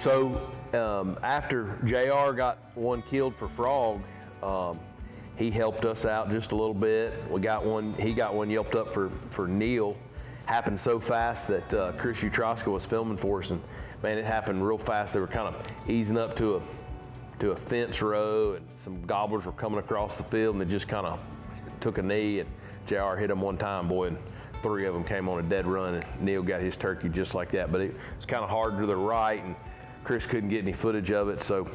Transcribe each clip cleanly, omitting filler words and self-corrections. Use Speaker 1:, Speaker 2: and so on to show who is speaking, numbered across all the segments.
Speaker 1: So after JR got one killed for frog, he helped us out just a little bit. He got one yelped up for Neil. Happened so fast that Chris Utroska was filming for us, and man, it happened real fast. They were kind of easing up to a fence row, and some gobblers were coming across the field, and they just kind of took a knee, and JR hit them one time, boy, and 3 of them came on a dead run, and Neil got his turkey just like that. But it was kind of hard to the right, and Chris couldn't get any footage of it. So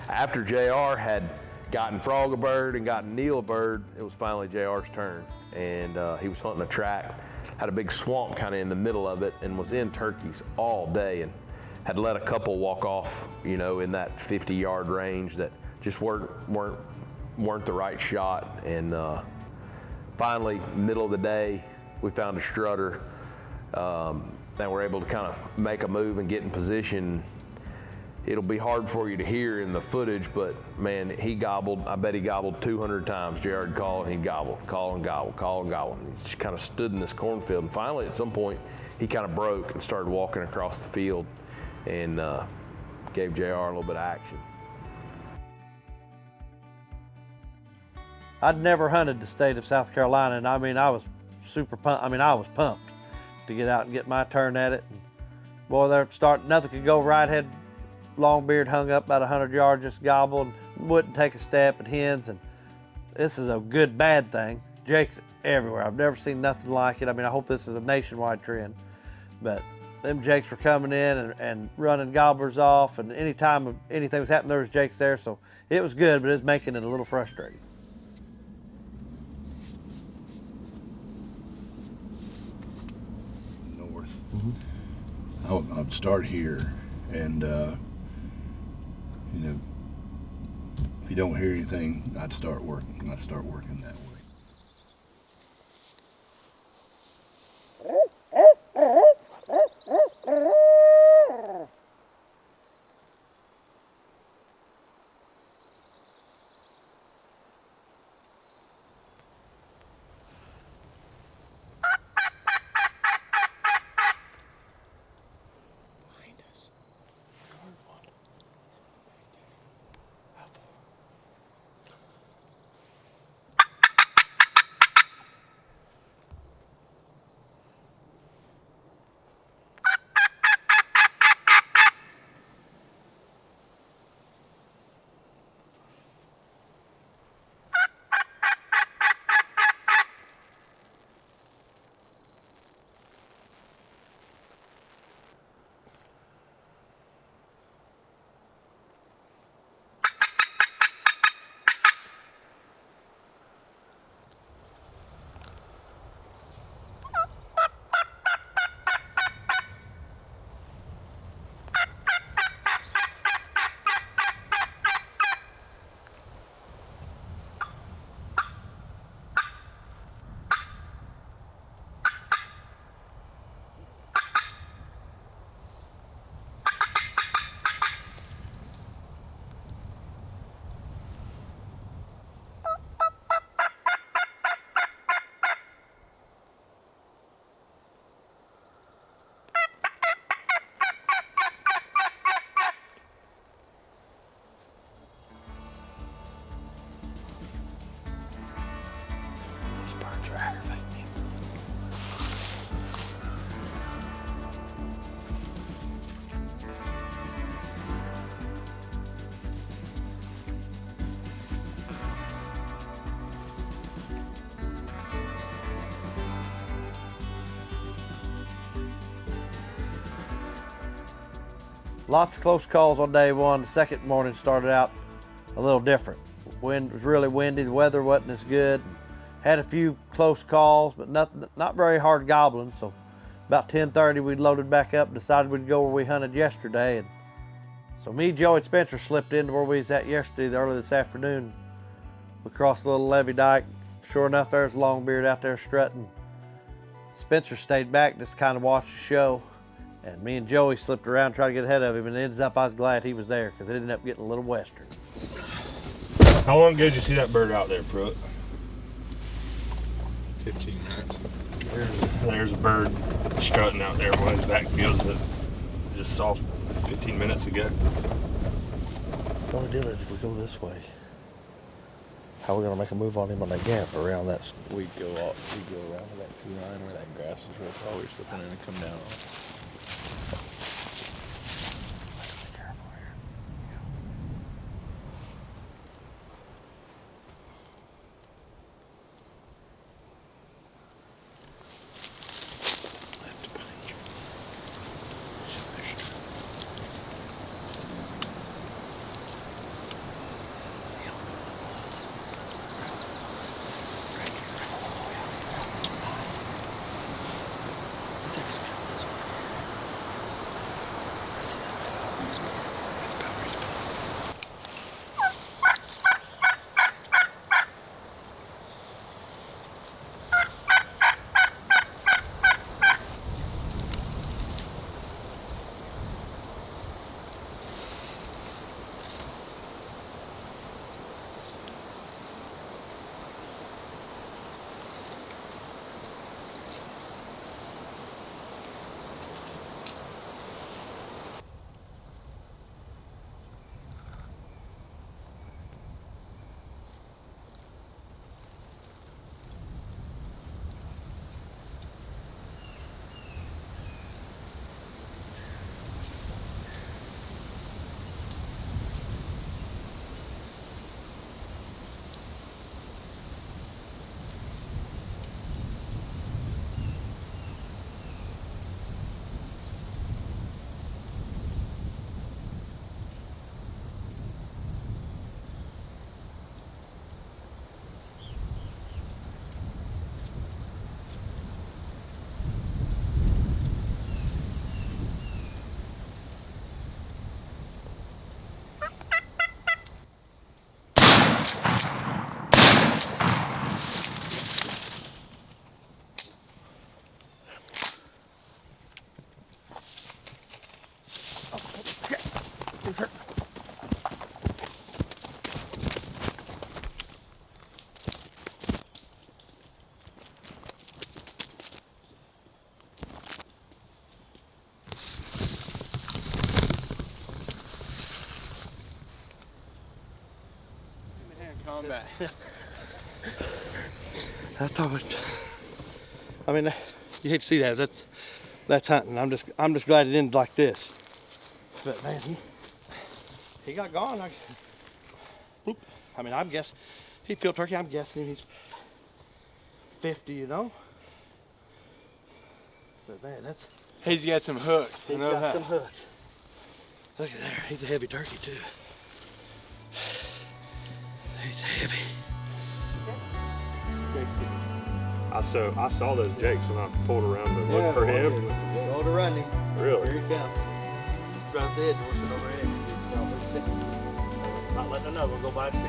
Speaker 1: after JR had gotten Frog a bird and gotten Neil a bird, it was finally JR's turn, and he was hunting a track, had a big swamp kind of in the middle of it, and was in turkeys all day, and had let a couple walk off, you know, in that 50-yard range that just weren't the right shot. And finally, middle of the day, we found a strutter, and we're able to kind of make a move and get in position. It'll be hard for you to hear in the footage, but man, he gobbled. I bet he gobbled 200 times. Jared called and he'd gobble, call and gobble, call and gobble. And he just kind of stood in this cornfield. And finally, at some point, he kind of broke and started walking across the field, and gave JR a little bit of action.
Speaker 2: I'd never hunted the state of South Carolina, and I mean, I was super pumped. I mean, I was pumped to get out and get my turn at it. And boy, nothing could go right. Had longbeard hung up about 100 yards, just gobbled, wouldn't take a step at hens. And this is a good, bad thing. Jakes everywhere. I've never seen nothing like it. I mean, I hope this is a nationwide trend, but them jakes were coming in and running gobblers off, and anytime anything was happening, there was jakes there. So it was good, but it was making it a little frustrating.
Speaker 3: North. I'd start here, and you know, if you don't hear anything, I'd start working that way.
Speaker 2: Lots of close calls on day one. The second morning started out a little different. Wind was really windy, the weather wasn't as good. Had a few close calls, but not very hard gobbling. So about 10:30, we loaded back up and decided we'd go where we hunted yesterday. And so me, Joey, and Spencer slipped into where we was at yesterday, early this afternoon. We crossed a little levee dike. Sure enough, there's Longbeard out there strutting. Spencer stayed back, just kind of watched the show. And me and Joey slipped around, tried to get ahead of him, and it ended up I was glad he was there because it ended up getting a little western.
Speaker 4: How long ago did you see that bird out there, Pruitt? 15 minutes. There's a bird strutting out there in one of his backfields that just saw 15 minutes ago.
Speaker 2: The only deal is if we go this way, how are we gonna make a move on him on that gap around that?
Speaker 5: We go around to that tree line where that grass is real tall. We're slipping in and come down. Combat.
Speaker 2: I thought, I mean, you hate to see that. That's hunting. I'm just glad it ended like this. But man, he got gone. I mean, I'm guessing he killed turkey. I'm guessing he's 50, you know. But man,
Speaker 5: He's got some hooks.
Speaker 2: he's got some hooks. Look at there. He's a heavy turkey too. He's heavy.
Speaker 4: I saw those jakes when I pulled around to look for him.
Speaker 2: Roll to run him.
Speaker 4: Really?
Speaker 2: Here he comes. Right there, horse overhead. Not letting them know. We'll go by 6.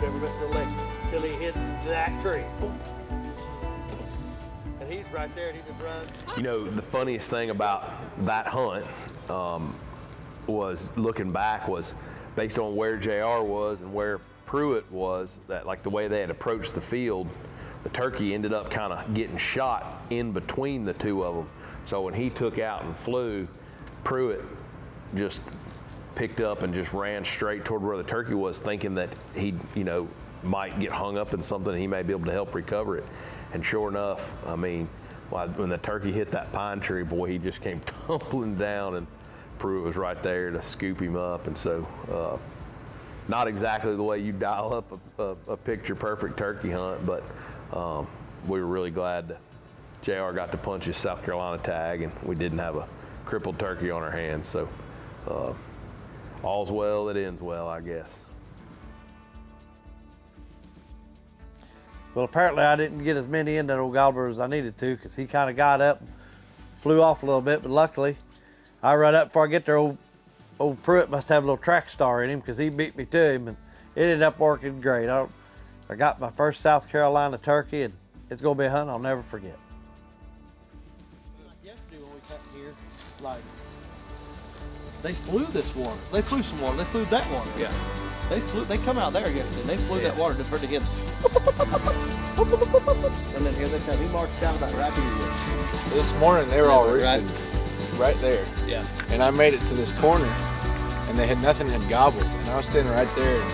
Speaker 2: Never miss a lick till he hits that tree. And he's right there and he just runs.
Speaker 1: You know, the funniest thing about that hunt was looking back was based on where JR was and where Pruitt was, that like the way they had approached the field, the turkey ended up kind of getting shot in between the two of them. So when he took out and flew, Pruitt just picked up and just ran straight toward where the turkey was, thinking that he, you know, might get hung up in something and he may be able to help recover it. And sure enough, I mean, when the turkey hit that pine tree, boy, he just came tumbling down, and Pruitt was right there to scoop him up. And so, not exactly the way you dial up a picture perfect turkey hunt, but we were really glad that JR got to punch his South Carolina tag, and we didn't have a crippled turkey on our hands. So all's well that ends well, I guess.
Speaker 2: Well, apparently I didn't get as many in that old gobbler as I needed to, because he kind of got up, flew off a little bit, but luckily I run up before I get there. Old Pruitt must have a little track star in him, because he beat me to him, and it ended up working great. I got my first South Carolina turkey, and it's gonna be a hunt I'll never forget. Yesterday when we cut here, like They flew this water. They flew some water. They flew that water.
Speaker 6: Yeah.
Speaker 2: They come out there again, and they flew that water just for the him. And then here they come. He marched down about right here.
Speaker 5: This morning they were all
Speaker 2: Right.
Speaker 5: roosted right there.
Speaker 6: Yeah.
Speaker 5: And I made it to this corner and they had nothing had gobbled. And I was standing right there and